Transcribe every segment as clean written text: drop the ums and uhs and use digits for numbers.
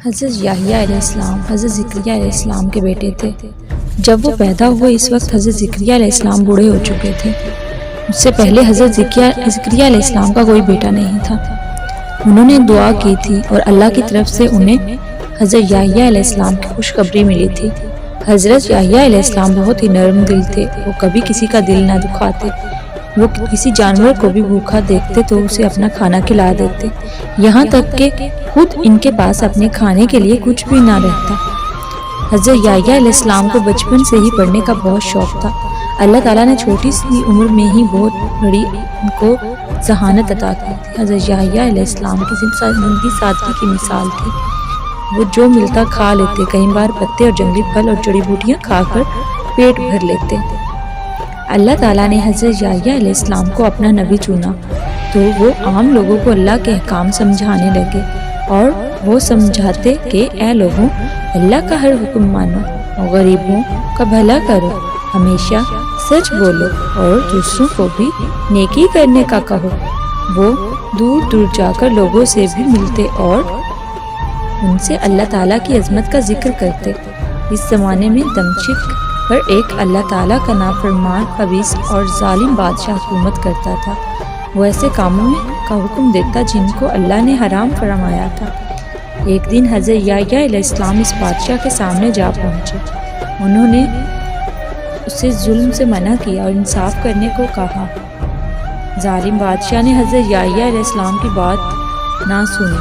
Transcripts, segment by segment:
حضرت یحییٰ علیہ السلام حضرت زکریا علیہ السلام کے بیٹے تھے۔ جب وہ پیدا ہوئے اس وقت حضرت زکریا علیہ السلام بوڑھے ہو چکے تھے۔ اس سے پہلے حضرت زکریا علیہ السلام کا کوئی بیٹا نہیں تھا۔ انہوں نے دعا کی تھی اور اللہ کی طرف سے انہیں حضرت یحییٰ علیہ السلام کی خوشخبری ملی تھی۔ حضرت یحییٰ علیہ السلام بہت ہی نرم دل تھے، وہ کبھی کسی کا دل نہ دکھاتے۔ وہ کسی جانور کو بھی بھوکا دیکھتے تو اسے اپنا کھانا کھلا دیتے، یہاں تک کہ خود ان کے پاس اپنے کھانے کے لیے کچھ بھی نہ رہتا۔ حضرت یحییٰ علیہ السلام کو بچپن سے ہی پڑھنے کا بہت شوق تھا۔ اللہ تعالیٰ نے چھوٹی سی عمر میں ہی بہت بڑی ان کو ذہانت عطا کی تھی۔ حضرت یحییٰ علیہ السلام کی زندگی سادگی کی مثال تھی۔ وہ جو ملتا کھا لیتے، کئی بار پتے اور جنگلی پھل اور جڑی بوٹیاں کھا کر پیٹ بھر لیتے۔ اللہ تعالیٰ نے حضرت یحییٰ علیہ السلام کو اپنا نبی چنا تو وہ عام لوگوں کو اللہ کے احکام سمجھانے لگے، اور وہ سمجھاتے کہ اے لوگوں، اللہ کا ہر حکم مانو اور غریبوں کا بھلا کرو، ہمیشہ سچ بولو اور دوسروں کو بھی نیکی کرنے کا کہو۔ وہ دور دور جا کر لوگوں سے بھی ملتے اور ان سے اللہ تعالیٰ کی عظمت کا ذکر کرتے۔ اس زمانے میں دمشق پر ایک اللہ تعالیٰ کا نافرمان، خبیث اور ظالم بادشاہ حکومت کرتا تھا۔ وہ ایسے کاموں کا حکم دیتا جن کو اللہ نے حرام فرمایا تھا۔ ایک دن حضرت یحییٰ علیہ السلام اس بادشاہ کے سامنے جا پہنچے۔ انہوں نے اسے ظلم سے منع کیا اور انصاف کرنے کو کہا۔ ظالم بادشاہ نے حضرت یحییٰ علیہ السلام کی بات نہ سنی۔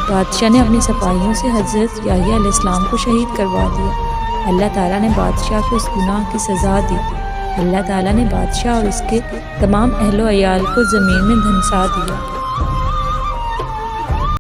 بادشاہ نے اپنے سپاہیوں سے حضرت یحییٰ علیہ السلام کو شہید کروا دیا۔ اللہ تعالیٰ نے بادشاہ کو اس گناہ کی سزا دی۔ اللہ تعالیٰ نے بادشاہ اور اس کے تمام اہل و عیال کو زمین میں دھنسا دیا۔